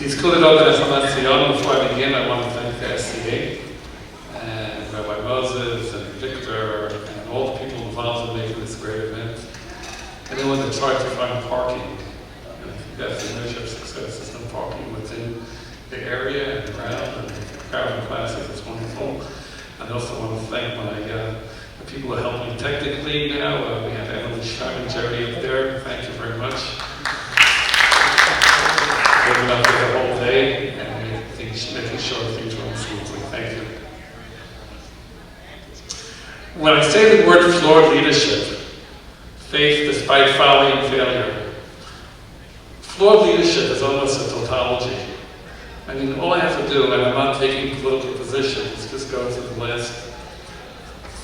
Before I begin, I want to thank the SCA and Rabbi Moses and Victor and all the people involved in making this great event. Anyone that tried to find parking, and I think that's the measure of success, is no parking within the area and around, and crowd classes, it's wonderful. I also want to thank the people who helped me technically now. We have Emily Schreiber and Jerry up there. Thank you very much. We've been up there the whole day and making sure things run smoothly. Thank you. When I say the word flawed leadership, faith despite folly and failure, flawed leadership is almost a tautology. I mean, all I have to do, and I'm not taking political positions, just go to the last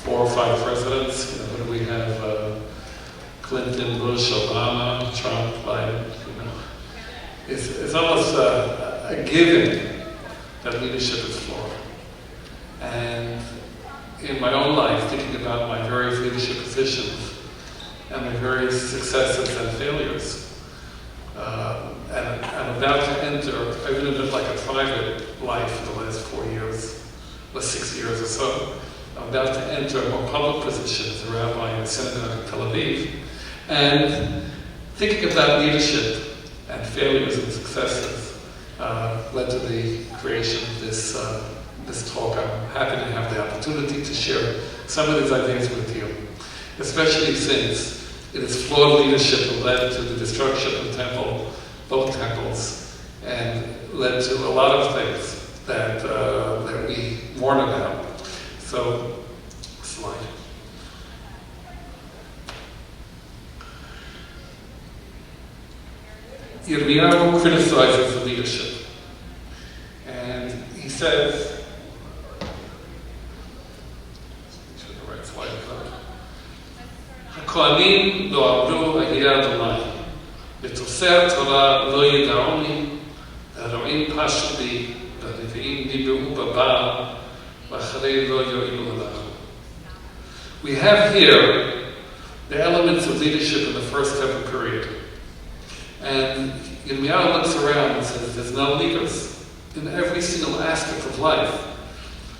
4 or 5 presidents. You know, what do we have? Clinton, Bush, Obama, Trump, Biden. You know, it's almost a given that leadership is flawed. And in my own life, thinking about my various leadership positions and my various successes and failures, and I'm about to enter, I've been in like a private life for the last 4 years, or 6 years or so. I'm about to enter a more public position as a rabbi in the synagogue in Tel Aviv. And thinking about leadership and failures and successes led to the creation of this talk. I'm happy to have the opportunity to share some of these ideas with you, especially since it is flawed leadership that led to the destruction of the temple, both temples, and led to a lot of things that we mourn about. So, slide. Yirmiyahu criticizes the leadership, and he says, the right slide code. HaKohanim lo amru ahiyah Adonai, v'tosei Torah lo yida'oni, v'haro'im pashu bi, v'nevi'im nibe'u b'ba'al, v'acharei lo yo'ilu halachu. We have here the elements of leadership in the first temple period. And Yirmiyahu looks around and says, there's no leaders in every single aspect of life.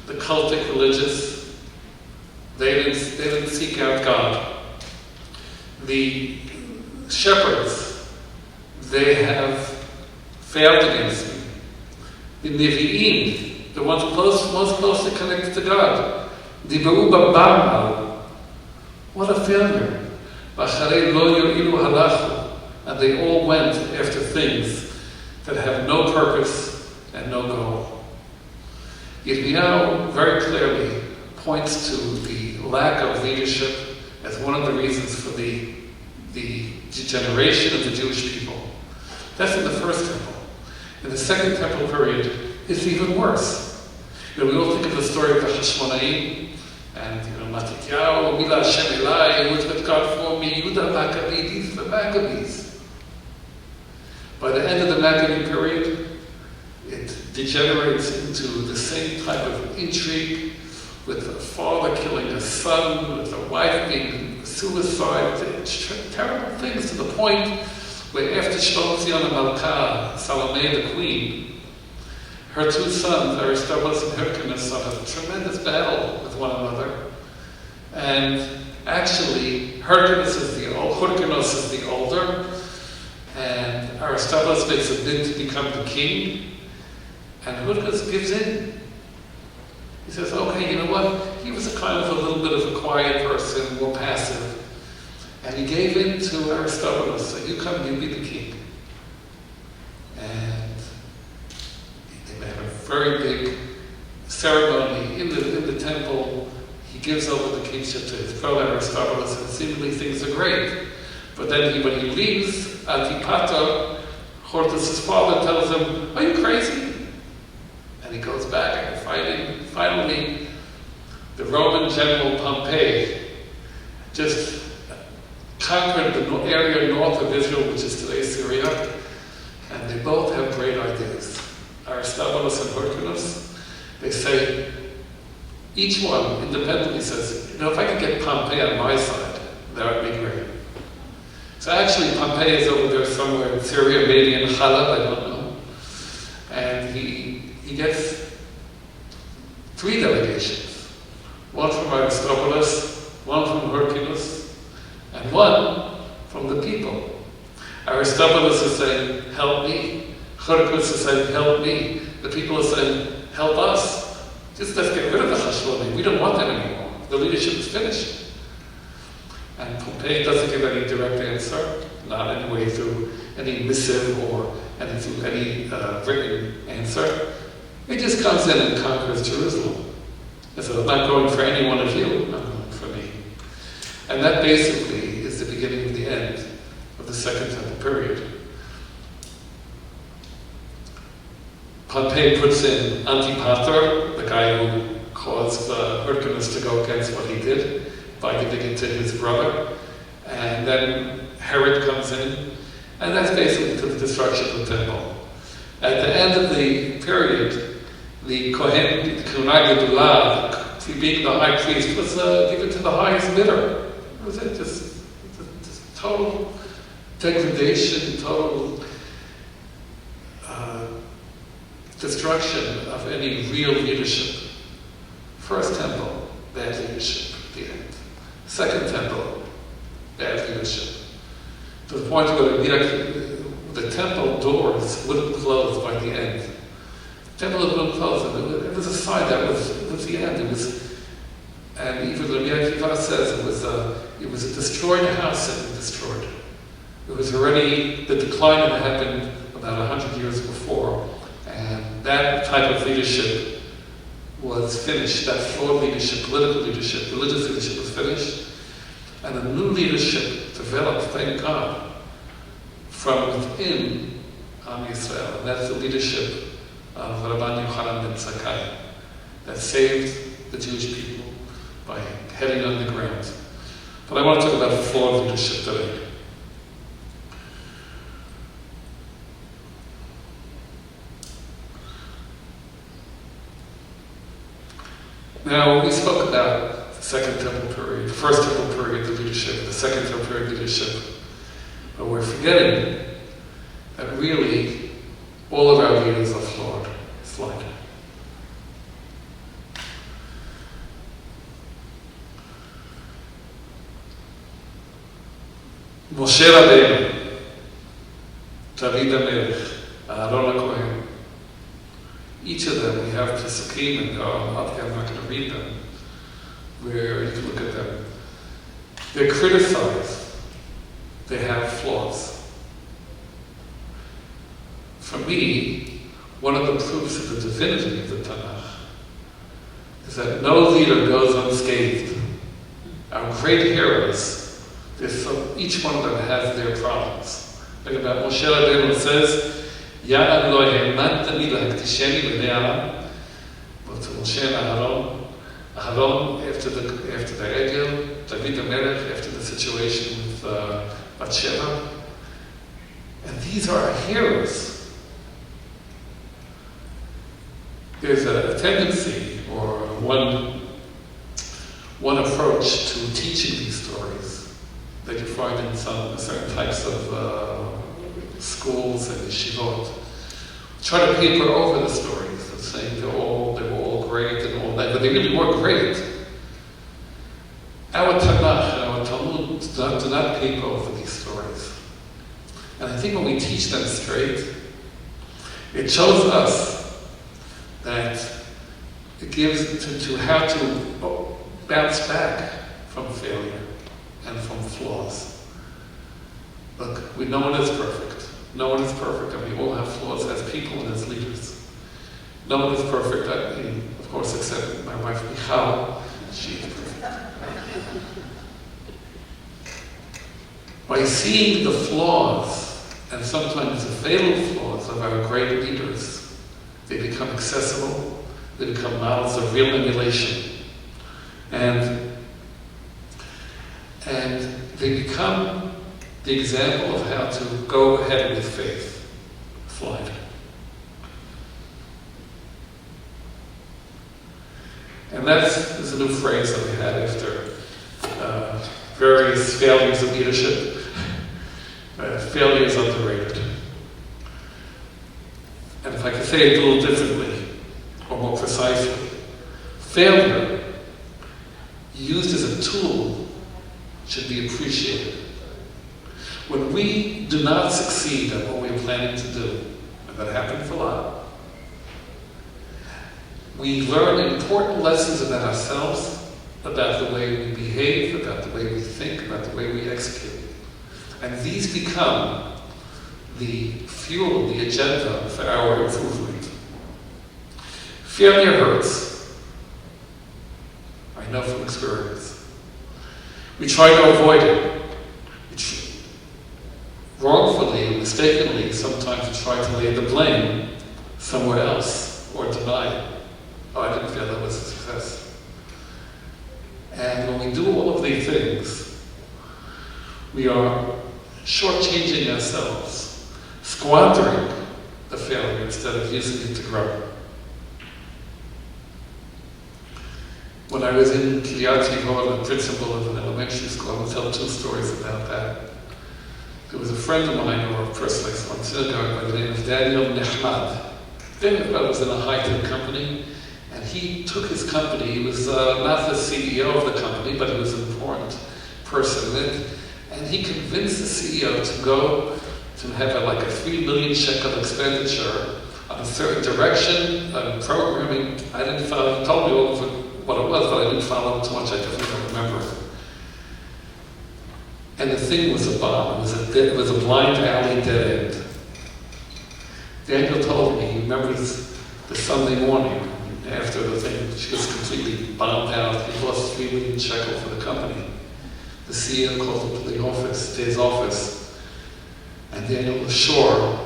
The cultic religious, they didn't seek out God. The shepherds, they have failed against me. The Nevi'im, the ones most closely connected to God, Dibe'u b'ba'al, what a failure. V'acharei lo yo'ilu halachu. And they all went after things that have no purpose and no goal. Yirmiyahu very clearly points to the lack of leadership as one of the reasons for the degeneration of the Jewish people. That's in the first temple. In the second temple period, it's even worse. You know, we all think of the story of the Hashmonaim, and Matityahu, Mila Hashem Elai, who with God for me, Yehuda Maccabee, these are the Maccabees. By the end of the Maccabee period, it degenerates into the same type of intrigue, with a father killing a son, with a wife being suicide, terrible things, to the point where after Shlomo Malka, Salome the queen, her 2 sons, Aristobulus and Hyrcanus, have a tremendous battle with one another. And actually, Hyrcanus is the older, and Aristobulus makes a bid to become the king, and Hyrcanus gives in. He says, okay, you know what? He was a kind of a little bit of a quiet person, more passive. And he gave in to Aristobulus, so you come, you be the king. And they have a very big ceremony in the temple. He gives over the kingship to his brother Aristobulus, and seemingly things are great. But then when he leaves, Antipater, Hortus's father, tells him, are you crazy? And he goes back and fighting. Finally, the Roman general Pompey just conquered the area north of Israel, which is today Syria, and they both have great ideas. Aristobulus and Hyrcanus, they say, each one independently says, you know, if I could get Pompey on my side, that would be great. So actually, Pompey is over there somewhere in Syria, maybe in Halab, I don't know. he gets 3 delegations. One from Aristobulus, one from Hercules, and one from the people. Aristobulus is saying, help me. Hercules is saying, help me. The people are saying, help us. Just let's get rid of the Hashlomi. We don't want them anymore. The leadership is finished. And Pompey doesn't give any direct answer, not anyway through any missive or through any written answer. He just comes in and conquers Jerusalem. He says, I'm not going for any one of you, I'm going for me. And that basically is the beginning of the end of the Second Temple period. Pompey puts in Antipater, the guy who caused Hercules to go against what he did by giving it to his brother. And then Herod comes in, and that's basically to the destruction of the temple. At the end of the period, the Kohen, being the high priest, was given to the highest bidder. It was just total degradation, total destruction of any real leadership. First temple, bad leadership at the end. Second temple, bad leadership. To the point where the temple doors wouldn't close by the end. The temple wouldn't close, and it was a sign that was the end. And even Rabbi says it was a destroyed house that was destroyed. It was already, the decline had happened about 100 years before, and that type of leadership was finished. That flawed leadership, political leadership, religious leadership was finished, and a new leadership developed, thank God, from within Am Yisrael, and that's the leadership of Rabbi Yochanan ben Zakkai that saved the Jewish people by heading underground. But I want to talk about flawed leadership today. Now, we spoke about the Second Temple period, the First Temple period, the leadership, the Second Temple period, leadership. But we're forgetting that really all of our leaders are flawed. Slide. Moshe Rabbeinu, David HaMelech, Aaron HaKohen. Each of them, we have Pesukim, and I'm not going to read them, where you can look at them. They're criticized. They have flaws. For me, one of the proofs of the divinity of the Tanakh is that no leader goes unscathed. Our great heroes, each one of them has their problems. Like about Moshe Rabbeinu, it says, Ya'ad lo ha'emantani lahaktisheni b'nei ha'am. But to Moshe and Aharon, after the Egel, David HaMelech, after the situation with Bathsheba. And these are our heroes. There's a tendency, or one approach to teaching these stories that you find in some certain types of schools and yeshivot. Try to paper over the stories of saying they were all great and all that, but they really were great. Our Tanakh and our Talmud do not paper over these stories. And I think when we teach them straight, it shows us that it gives to how to bounce back from failure and from flaws. Look, no one is perfect. No one is perfect, and we all have flaws as people and as leaders. No one is perfect, of course, except my wife Michal. She is perfect. By seeing the flaws, and sometimes the fatal flaws of our great leaders, they become accessible, they become models of real emulation. And they become the example of how to go ahead with faith. Flawed. And there's a new phrase that we had after various failures of leadership. Failure is underrated. And if I could say it a little differently, or more precisely, failure, used as a tool, should be appreciated. When we do not succeed at what we're planning to do, and that happens a lot, we learn important lessons about ourselves, about the way we behave, about the way we think, about the way we execute. And these become the fuel, the agenda for our improvement. Failure hurts. I know from experience. We try to avoid it. Wrongfully, mistakenly, sometimes we try to lay the blame somewhere else or deny it. Oh, I didn't feel that was a success. And when we do all of these things, we are shortchanging ourselves, squandering the failure instead of using it to grow. When I was in Kiryat Yevon, the principal of an elementary school, I'm going to tell 2 stories about that. There was a friend of mine, or a person I saw in synagogue, by the name of Daniel Nehmad. Daniel was in a high-tech company, and he took his company. He was not the CEO of the company, but he was an important person in it. And he convinced the CEO to go to have like a 3 million shekel expenditure on a certain direction, programming. I didn't follow, he told me all of it, what it was, but I didn't follow too much. I definitely don't remember it. And the thing was a bomb. It was a blind alley dead end. Daniel told me, he remembers the Sunday morning after the thing just completely bombed out. He lost 3 million shekel for the company. The CEO called him to the office, to his office, and Daniel was sure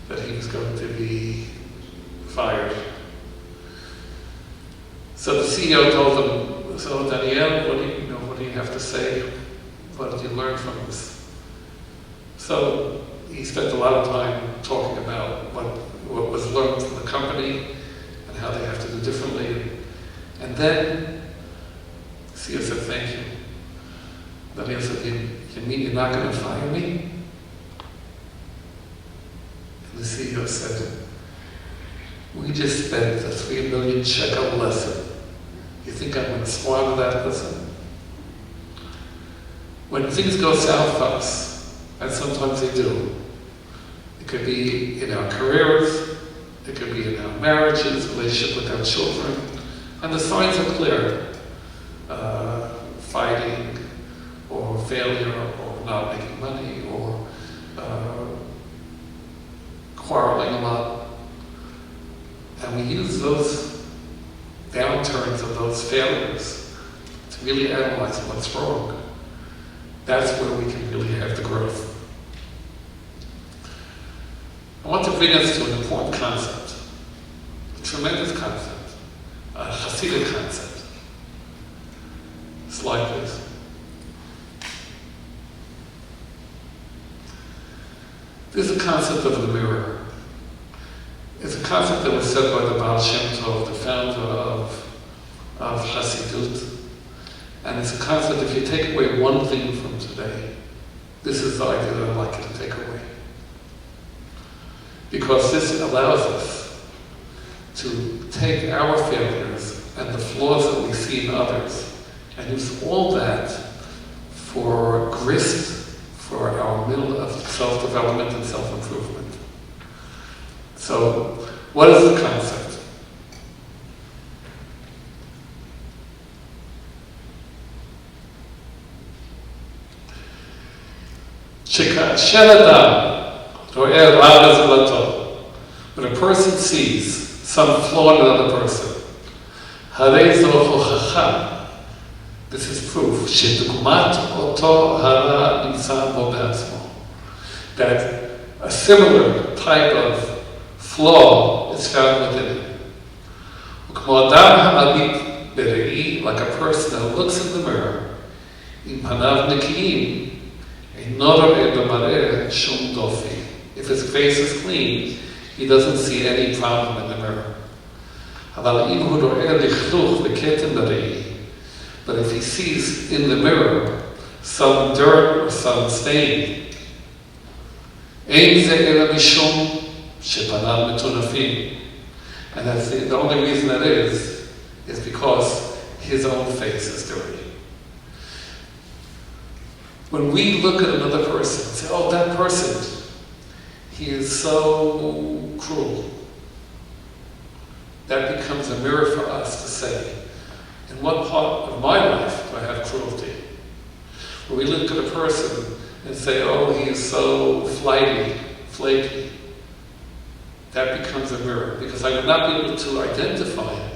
that he was going to be fired. So the CEO told him, "So Daniel, what do you have to say? What did you learn from this?" So he spent a lot of time talking about what was learned from the company and how they have to do differently. And then the CEO said, "Thank you." Daniel said, you mean you're not going to fire me?" And the CEO said, "We just spent a 3 million shekel lesson. You think I'm going to squander that lesson?" When things go south for us, and sometimes they do, it could be in our careers, it could be in our marriages, relationship with our children, and the signs are clear. Fighting, or failure, or not making money, or quarreling a lot. And we use those downturns of those failures to really analyze what's wrong. That's where we can really have the growth. I want to bring us to an important concept, a tremendous concept, a Hasidic concept. Slide, please. This is a concept of the mirror. It's a concept that was said by the Baal Shem Tov, the founder of Hasidut. And it's a concept, if you take away one thing from today, this is the idea that I'd like you to take away. Because this allows us to take our failures and the flaws that we see in others and use all that for grist for our middle of self-development and self-improvement. So, what is the concept? When a person sees some flaw in another person, this is proof that a similar type of flaw is found within him. Like a person that looks in the mirror, if his face is clean, he doesn't see any problem in the mirror. But if he sees in the mirror some dirt or some stain, And that's the only reason that is because his own face is dirty. When we look at another person and say, oh, that person, he is so cruel, that becomes a mirror for us to say, in what part of my life do I have cruelty? When we look at a person and say, oh, he is so flighty, flaky, that becomes a mirror, because I would not be able to identify him.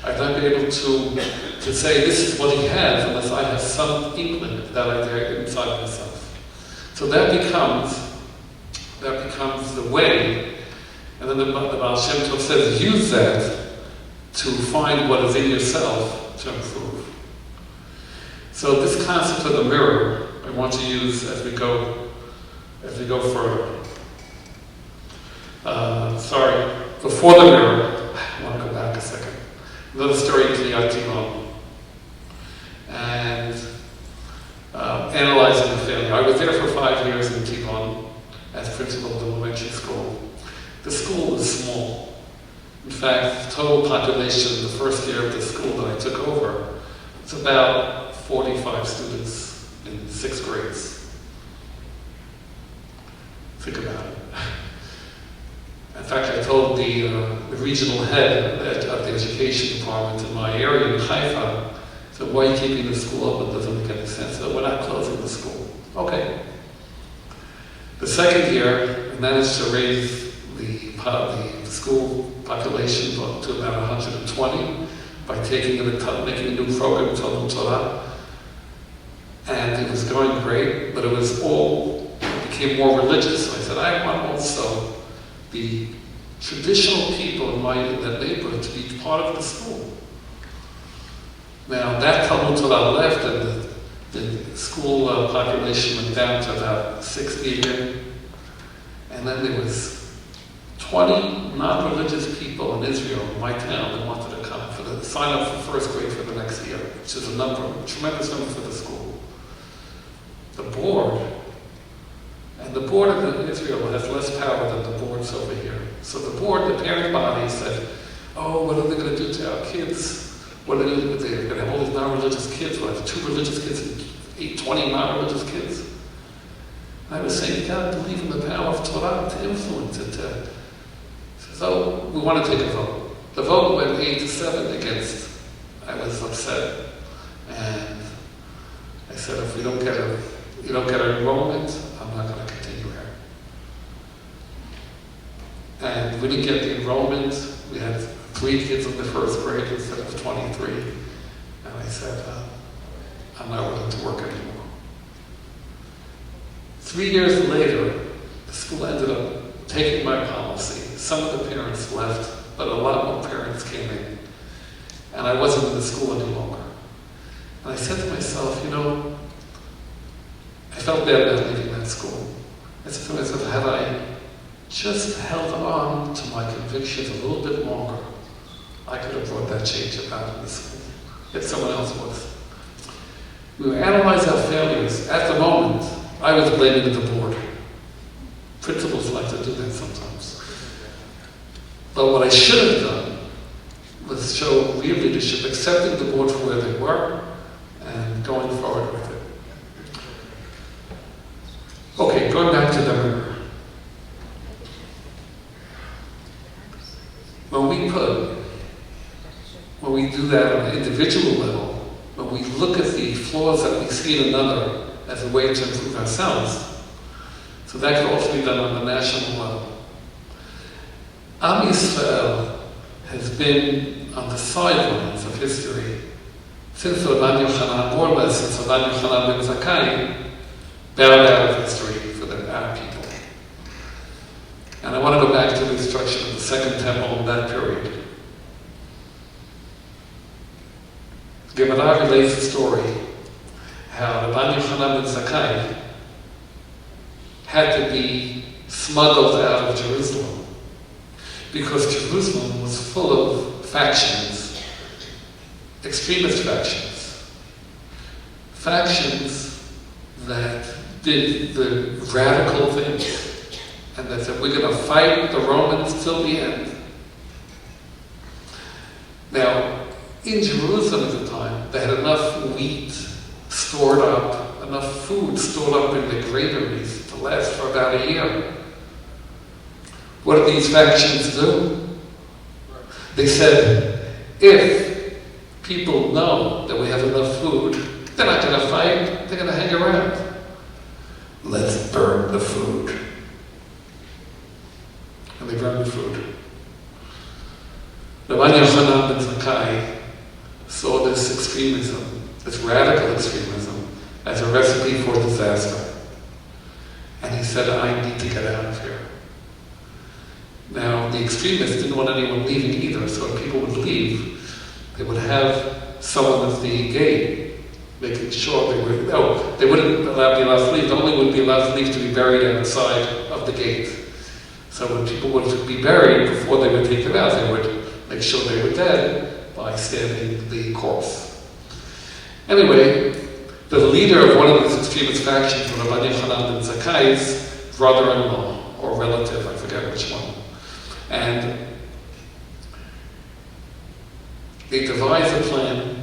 I'd not be able to say this is what he has unless I have some inkling of that idea inside myself. So that becomes the way, and then the Baal Shem Tov says, use that to find what is in yourself to improve. So this concept of the mirror, I want to use as we go further. Before the mirror, I want to go back a second. Another story in Kriyat Timon. And analyzing the failure. I was there for 5 years in Timon as principal of the elementary school. The school was small. In fact, the total population the first year of the school that I took over was about 45 students in 6 grades. Think about it. In fact, I told the regional head of the education department in my area in Haifa, so why are you keeping the school open? It doesn't make any sense. So we're not closing the school. Okay. The second year, I managed to raise the school population to about 120 by making a new program, Talmud Torah. And it was going great, but it became more religious. So I said, I want also the traditional people in that neighborhood to be part of the school. Now that Talmud Torah left, and the school population went down to about 60 again, and then there was 20 non-religious people in Israel, in my town, that wanted to come sign up for first grade for the next year, which is a tremendous number for the school. The board of Israel has less power than the boards over here. So the parent body said, oh, what are they going to do to our kids? What are they going to do? They're going to have all these non-religious kids. We'll have 2 religious kids and 20 non-religious kids. And I was saying, you got to believe in the power of Torah to influence it. So we want to take a vote. The vote went 8-7 against. I was upset. And I said, if you don't get an enrollment, I'm not going to continue here. And we didn't get the enrollment. We had 3 kids in the first grade instead of 23. And I said, I'm not willing to work anymore. 3 years later, the school ended up taking my policy. Some of the parents left, but a lot more parents came in. And I wasn't in the school any longer. And I said to myself, I felt bad about leaving that school. I said to myself, had I just held on to my convictions a little bit longer, I could have brought that change about in the school. Yet someone else was. We would analyze our failures. At the moment, I was blaming the board. Principals like to do that sometimes. But what I should have done was show real leadership, accepting the board for where they were, and going forward with it. Okay, going back to the mirror. When we do that on an individual level, when we look at the flaws that we see in another as a way to improve ourselves, so that can also be done on the national level. Am Yisrael has been on the sidelines of history since Rabbi Yochanan, more or less since Rabbi Yochanan ben Zakkai, bowed out of history for our people. And I want to go back to the destruction of the Second Temple in that period. Gemara relates the story how Rabbi Yochanan ben Zakkai had to be smuggled out of Jerusalem because Jerusalem was full of factions, extremist factions that did the radical things and that said, we're going to fight the Romans till the end. in Jerusalem at the time, they had enough wheat stored up, enough food stored up in the granaries to last for about a year. What did these factions do? They said, if people know that we have enough food, they're not going to fight, they're going to hang around. Let's burn the food. And they burned the food. Rabbi Yochanan ben Zakkai saw this extremism, this radical extremism, as a recipe for disaster. And he said, I need to get out of here. Now, the extremists didn't want anyone leaving either, so if people would leave, they would have someone at the gate, making sure they wouldn't be allowed to leave. The only would be allowed to leave to be buried outside of the gate. So when people would be buried, before they would take them out, they would make sure they were dead by stabbing the corpse. Anyway, the leader of one of these extremist factions was Rabbi Yochanan ben Zakkai's brother-in-law, or relative, I forget which one. And they devised a plan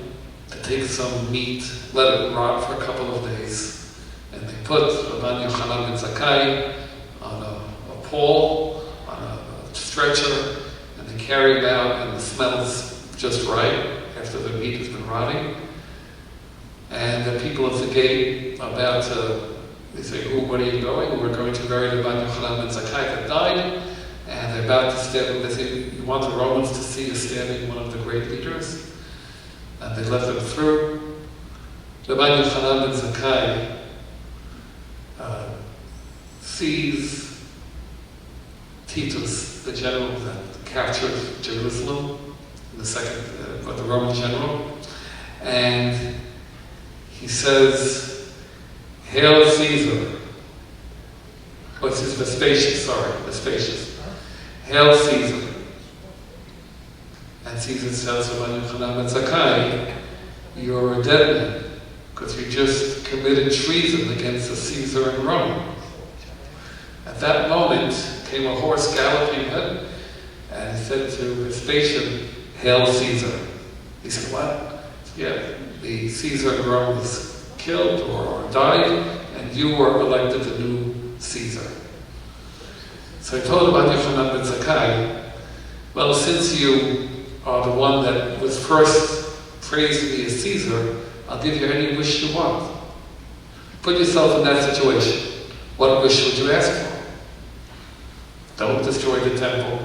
to take some meat, let it rot for a couple of days, and they put Rabbi Yochanan ben Zakkai on a pole, on a stretcher, and they carry him out, and the smell's just right after the meat has been rotting. And the people at the gate are about to, they say, "Oh, where are you going?" "We're going to bury Rabbi Yochanan ben Zakkai that died." And they're about to stab him. They say, "You want the Romans to see you stabbing one of the great leaders?" And they let them through. Rabbi Yochanan ben Zakkai sees Titus, the general that captured Jerusalem, the Roman general, and he says, "Hail Caesar." Oh, it says Vespasius. "Hail Caesar." And Caesar says to Rabbi Yochanan ben Zakkai, "You're a dead man, because you just committed treason against the Caesar in Rome." At that moment came a horse galloping in, and he said to Vespasian, "Hail Caesar." He said, "What?" "Yeah, the Caesar in Rome was killed or died, and you were elected the new Caesar." So he told Rabbi Yochanan ben Zakkai, "Well, since you are the one that was first praised to be as Caesar, I'll give you any wish you want. Put yourself in that situation. What wish would you ask for? Don't destroy the temple.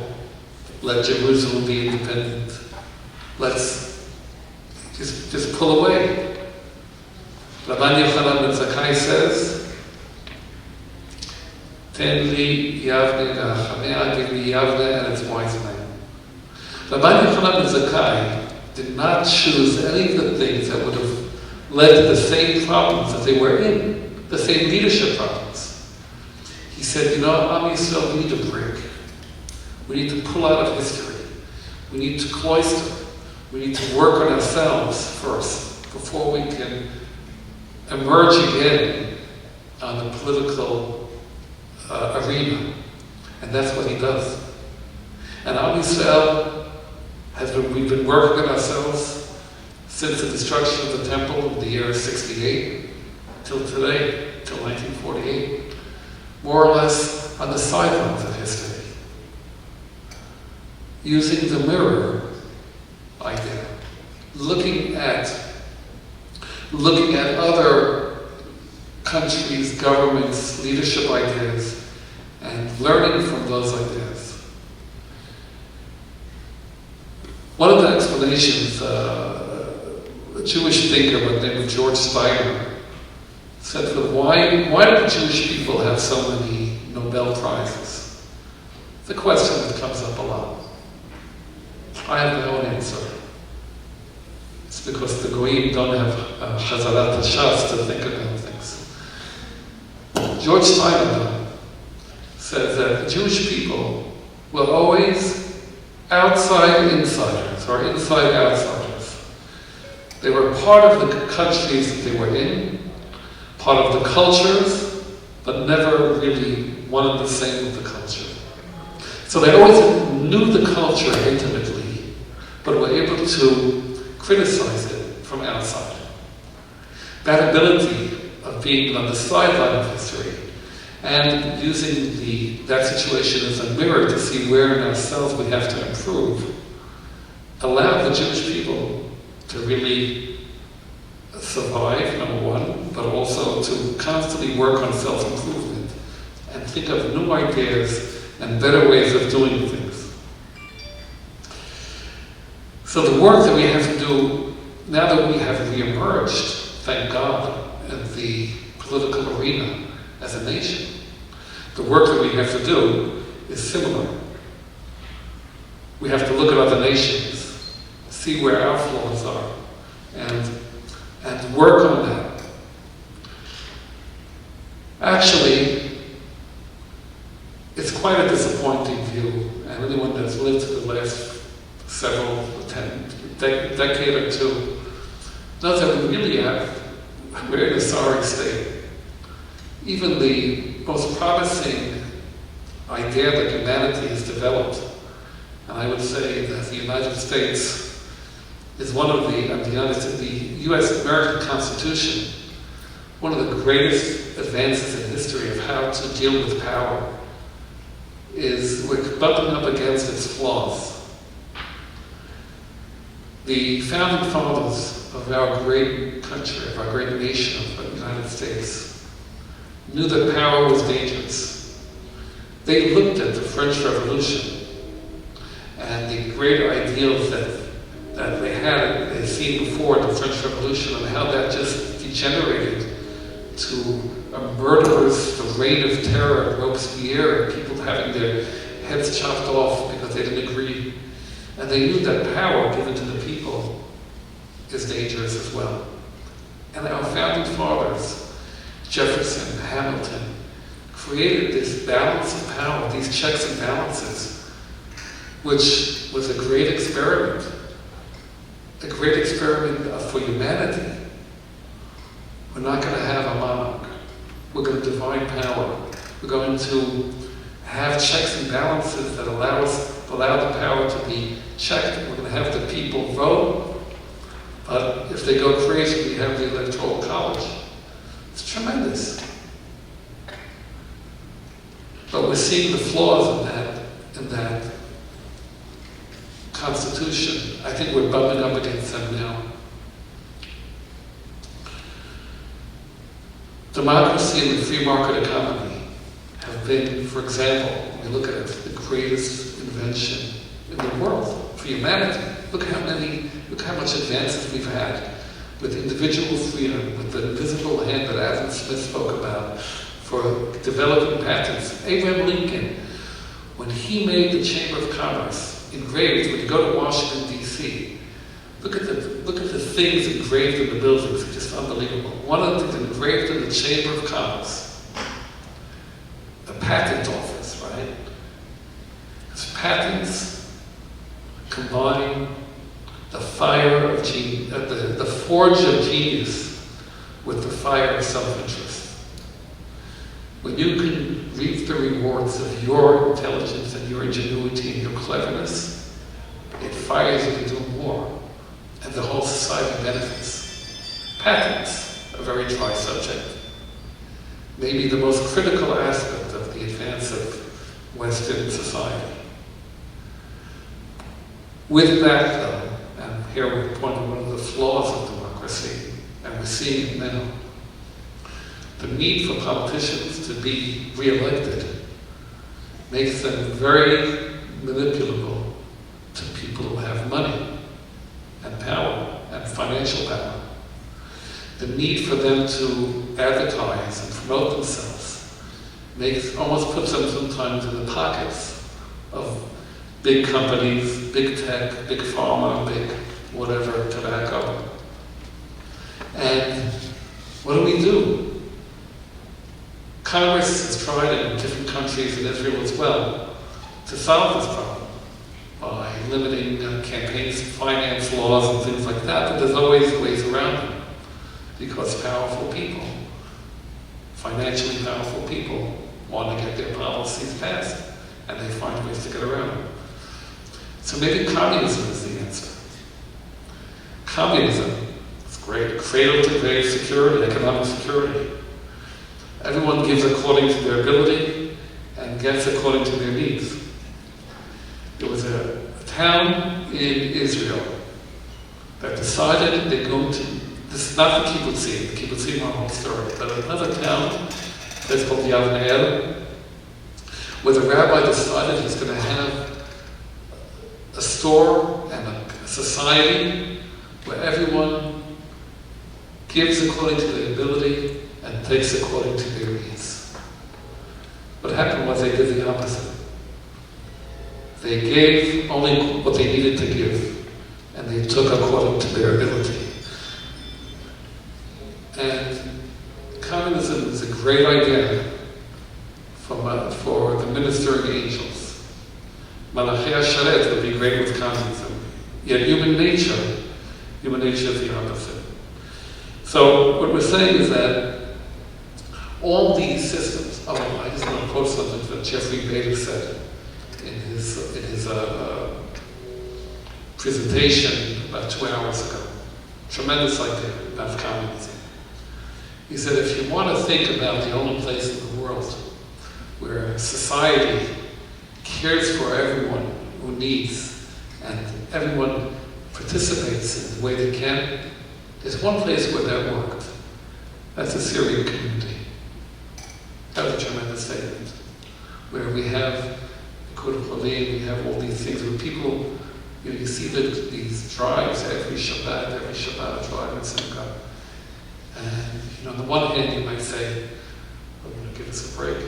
Let Jerusalem be independent. Let's just pull away." Rabbi Yochanan ben Zakkai says, "Ten li Yavne v'achamea, give me Yavne and its wise men." Rabbi Yochanan ben Zakkai did not choose any of the things that would have led to the same problems that they were in, the same leadership problems. He said, "You know, Am Yisrael, we need to break. We need to pull out of history. We need to cloister. We need to work on ourselves first before we can emerge again on the political arena." And that's what he does. And Am Yisrael we've been working on ourselves since the destruction of the temple in the year 68 till today, till 1948, more or less on the sidelines of history, using the mirror idea, looking at other countries, governments, leadership ideas, and learning from those ideas. One of the explanations, a Jewish thinker by the name of George Steiner said, why do the Jewish people have so many Nobel Prizes? It's a question that comes up a lot. I have my own answer. It's because the Goyim don't have Chazarat HaShas to think about things. George Steiner says that the Jewish people were always outside insiders, or inside outsiders. They were part of the countries that they were in, part of the cultures, but never really one and the same with the culture. So they always knew the culture intimately, but were able to criticize it from outside. That ability of being on the sideline of history and using that situation as a mirror to see where in ourselves we have to improve allowed the Jewish people to really survive, number one, but also to constantly work on self-improvement and think of new ideas and better ways of doing things. So the work that we have to do, now that we have re-emerged, thank God, in the political arena as a nation, the work that we have to do is similar. We have to look at other nations, see where our flaws are, and work on that. Actually, it's quite a disappointing view, and anyone that's lived through the last decade or two knows that we're in a sorry state. Even the most promising idea that humanity has developed, and I would say that the United States is one of the U.S. American Constitution, one of the greatest advances in history of how to deal with power, is we're bumping up against its flaws. The founding fathers of our great country, of our great nation, of the United States, knew that power was dangerous. They looked at the French Revolution and the great ideals that they'd seen before the French Revolution, and how that just degenerated to a murderous, the reign of terror, Robespierre, people having their heads chopped off because they didn't agree. And they knew that power given to the people is dangerous as well. And our founding fathers, Jefferson, Hamilton, created this balance of power, these checks and balances, which was a great experiment for humanity. We're not going to have a monarch. We're going to divide power. We're going to have checks and balances that allow the power to be checked. We're going to have the people vote, but if they go crazy, we have the Electoral College. It's tremendous. But we're seeing the flaws in that Constitution. I think we're bumping up against them now. Democracy and the free market economy have been, for example, when we look at it, the greatest invention in the world for humanity. Look how much advances we've had with individual freedom, with the invisible hand that Adam Smith spoke about for developing patents. Abraham Lincoln, when he made the Chamber of Commerce engraved, when you go to Washington, D.C., look at the things engraved in the buildings. It's just unbelievable. One of the things engraved in the Chamber of Commerce, the patent office, right? Because patents combine the fire of genius, the forge of genius with the fire of self-interest. When you can reap the rewards of your intelligence and your ingenuity and your cleverness, it fires you to do more, and the whole society benefits. Patents, a very dry subject, maybe the most critical aspect of the advance of Western society. With that, though, and here we're pointing one of the flaws of democracy, and we're seeing it now, the need for politicians to be re-elected makes them very manipulable to people who have money and power and financial power. The need for them to advertise and promote themselves almost puts them sometimes in the pockets of big companies, big tech, big pharma, big whatever, tobacco. And what do? Congress has tried in different countries, in Israel as well, to solve this problem by limiting campaigns, finance laws and things like that, but there's always ways around them, because powerful people, financially powerful people, want to get their policies passed, and they find ways to get around them. So maybe communism is the answer. Communism, it's great. Cradle to grave security, economic security. Everyone gives according to their ability and gets according to their needs. There was a town in Israel that decided they're going to, this is not the kibbutzim are a whole story, but another town that's called Yavneel, where the rabbi decided he's going to have a store and a society where everyone gives according to their ability and takes according to their needs. What happened was they did the opposite. They gave only what they needed to give, and they took according to their ability. And communism is a great idea for the ministering angels. Malachi HaSharet would be great with communism. Yet human nature is the opposite. So what we're saying is that all these systems, I just want to quote something that Tish'a BeAb said in his presentation about 2 hours ago. Tremendous idea about communism. He said, if you want to think about the only place in the world where society cares for everyone who needs and everyone participates in the way they can, there's one place where that worked. That's the Syrian community. That was a tremendous statement. Where we have Folly, we have all these things where people, you see these drives every Shabbat a drive in synagogue. And on the one hand you might say, I'm going to give us a break.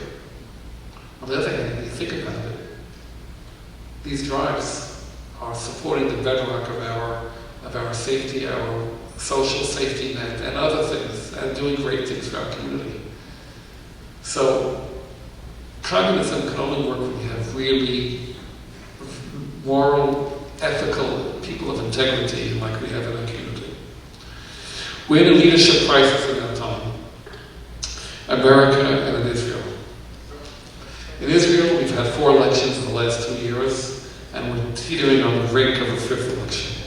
On the other hand, when you think about it, these drives are supporting the bedrock of our safety, our social safety net, and other things, and doing great things for our community. So, communism can only work when you have really moral, ethical people of integrity like we have in our community. We're in a leadership crisis in our time. America and in Israel. In Israel, we've had 4 elections in the last 2 years, and we're teetering on the brink of a 5th election.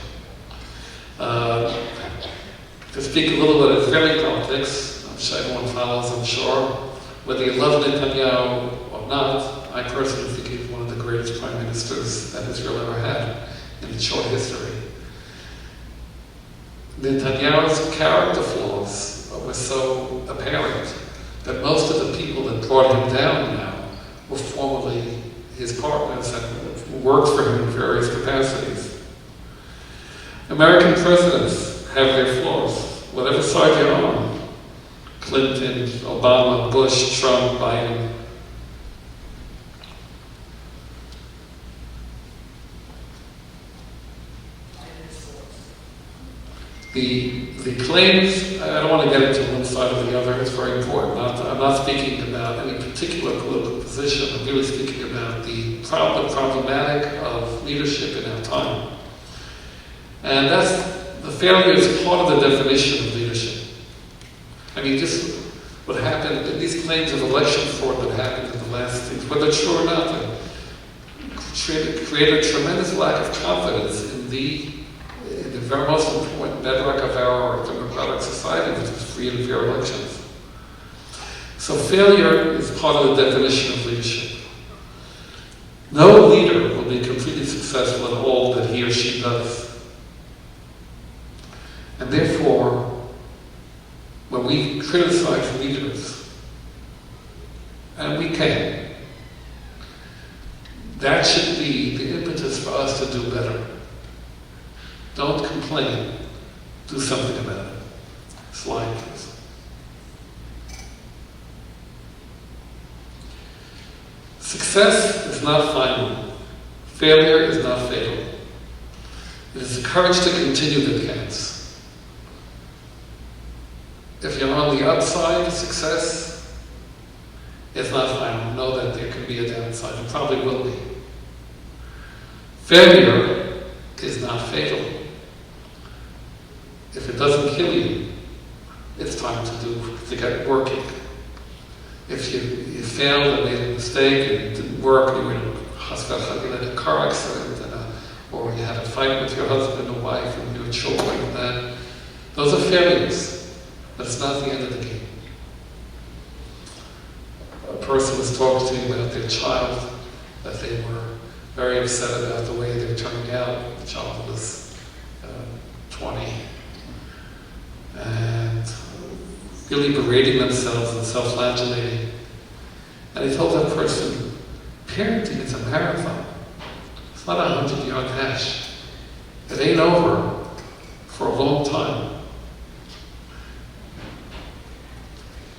To speak a little bit of Israeli politics, I'm sure everyone follows, I'm sure. Whether you love Netanyahu or not, I personally think he's one of the greatest prime ministers that Israel ever had in its short history. Netanyahu's character flaws were so apparent that most of the people that brought him down now were formerly his partners and worked for him in various capacities. American presidents have their flaws, whatever side you're on. Clinton, Obama, Bush, Trump, Biden. The claims, I don't want to get into one side or the other, it's very important. I'm not speaking about any particular political position, I'm really speaking about the problematic of leadership in our time. And the failure is part of the definition of leadership. I mean, just what happened, these claims of election fraud that happened in the last things, whether true or not, created a tremendous lack of confidence in the very most important bedrock of our democratic society, which is free and fair elections. So failure is part of the definition of leadership. No leader will be completely successful in all that he or she does. And therefore, when we criticize leaders, and we can, that should be the impetus for us to do better. Don't complain. Do something about it. Slide, please. Success is not final. Failure is not fatal. It is the courage to continue that counts. If you're on the upside, success is not final. Know that there can be a downside. It probably will be. Failure is not fatal. If it doesn't kill you, it's time to get working. If you failed and made a mistake and it didn't work, you were in a car accident, or you had a fight with your husband or wife and you're children, that those are failures, but it's not the end of the game. A person was talking to me about their child, that they were very upset about the way they were turning out. The child was 20, and really berating themselves and self-flagellating. And I told that person, parenting is a marathon. It's not a 100-yard dash. It ain't over for a long time.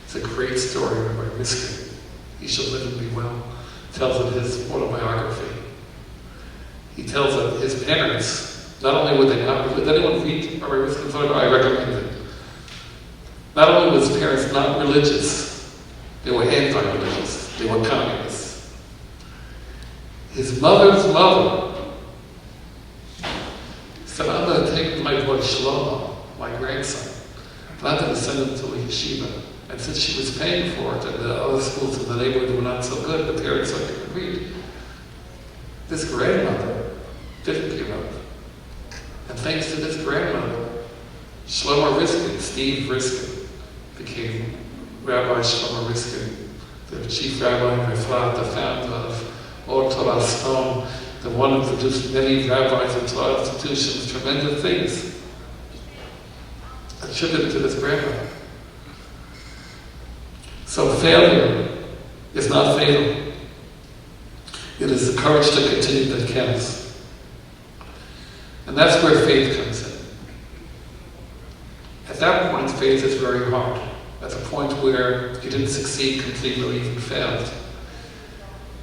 It's a great story by Miskin. He Shall Live and Be Well. Tells in his autobiography. He tells that his parents, not only were they not, did anyone read Rabbi Miskin's autobiography? I recommend it. Not only was his parents not religious, they were anti-religious. They were communists. His mother's mother said, I'm going to take my boy Shlomo, my grandson, and I'm going to send him to a yeshiva. And since she was paying for it, and the other schools in the neighborhood were not so good, the parents like to read. This grandmother didn't give up. And thanks to this grandmother, Shlomo Riskin, Steve Riskin, became Rabbi Shlomo Riskin, the chief rabbi of Flawed, the founder of Or Torah Stone, the one who produced many rabbis and Torah institutions, tremendous things, attributed to this grandmother. So failure is not fatal. It is the courage to continue that counts. And that's where faith comes in. At that point, faith is very hard. At the point where you didn't succeed completely or even failed.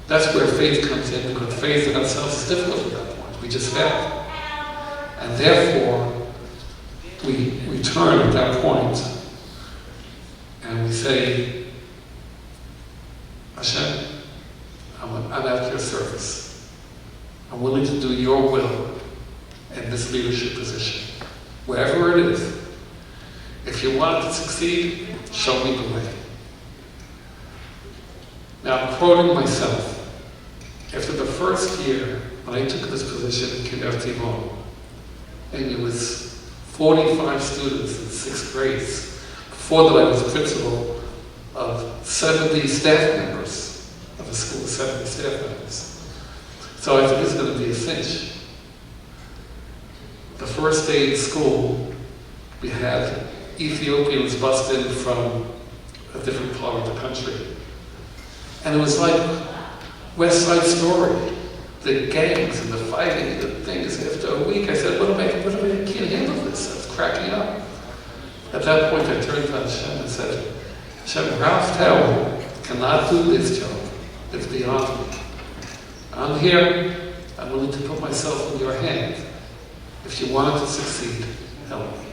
That's where faith comes in, because faith in ourselves is difficult at that point. We just failed. And therefore, we turn at that point and we say, Hashem, I'm at your service. I'm willing to do your will in this leadership position, wherever it is. If you want to succeed, show me the way. Now, I'm quoting myself. After the first year, when I took this position in Kiryat Timon, and it was 45 students in 6th grades, before that I was principal of 70 staff members of a school of 70 staff members. So I thought this is going to be a cinch. The first day in school, we had Ethiopians bust in from a different part of the country. And it was like West Side Story. The gangs and the fighting, the things. After a week, I said, I can't handle this. I was cracking up. At that point, I turned to Hashem and said, Hashem, Ralph Tawil cannot do this job. It's beyond me. I'm here. I'm willing to put myself in your hand. If you wanted to succeed, help me.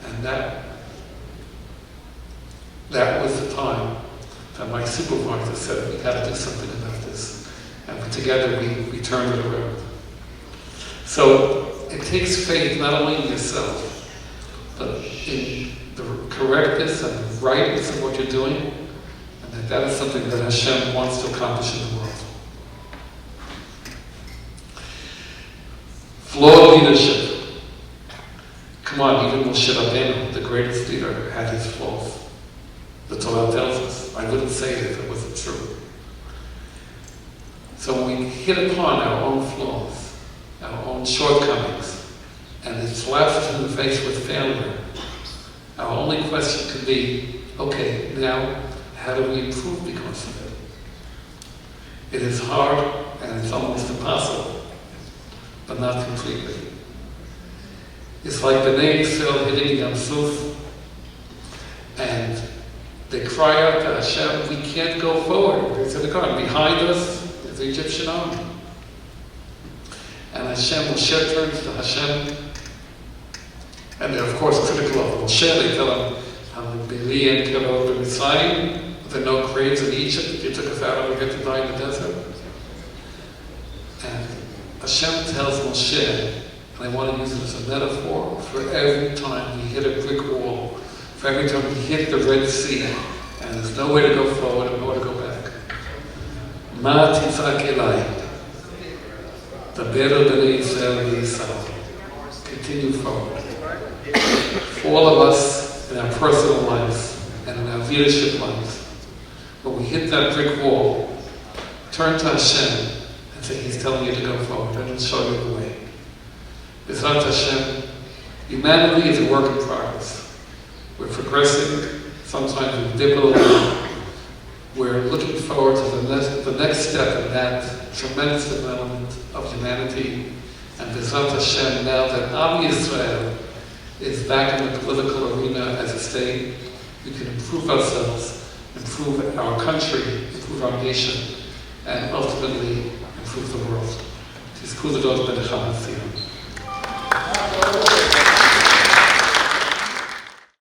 And that was the time that my supervisor said, we got to do something about this. And together we turned it around. So it takes faith not only in yourself, but in the correctness and the rightness of what you're doing, and that is something that Hashem wants to accomplish in the world. Flawed leadership. Come on, even Moshe Rabbeinu, the greatest leader, had his flaws. The Torah tells us. I wouldn't say it if it wasn't true. So when we hit upon our own flaws, our own shortcomings, and it slaps us in the face with failure, our only question could be, okay, now, how do we improve because of it? It is hard, and it's almost impossible, but not completely. It's like Bnei Yisrael hitting Yam Suf, and they cry out to Hashem, we can't go forward. They said, God, behind us is the Egyptian army. And Moshe turns to Hashem, and they're of course critical of Moshe. They tell him, there are no graves in Egypt. You took us out over here to die in the desert. And Hashem tells Moshe, and I want to use it as a metaphor, for every time we hit a brick wall, for every time we hit the Red Sea, and there's no way to go forward and nowhere to go back. Ma titzak elai, daber b'nei Yisrael v'Yisrael, continue forward. For all of us in our personal lives and in our leadership lives, when we hit that brick wall, turn to Hashem and say, He's telling you to go forward, and He'll show you the way. B'ezrat Hashem, humanity is a work in progress. We're progressing, sometimes we dip a little. We're looking forward to the next step in that tremendous development of humanity. And B'ezrat Hashem, now that Am Yisrael is back in the political arena as a state, we can improve ourselves, improve our country, improve our nation, and ultimately improve the world. Tizku l'dot b'nechama tziyun.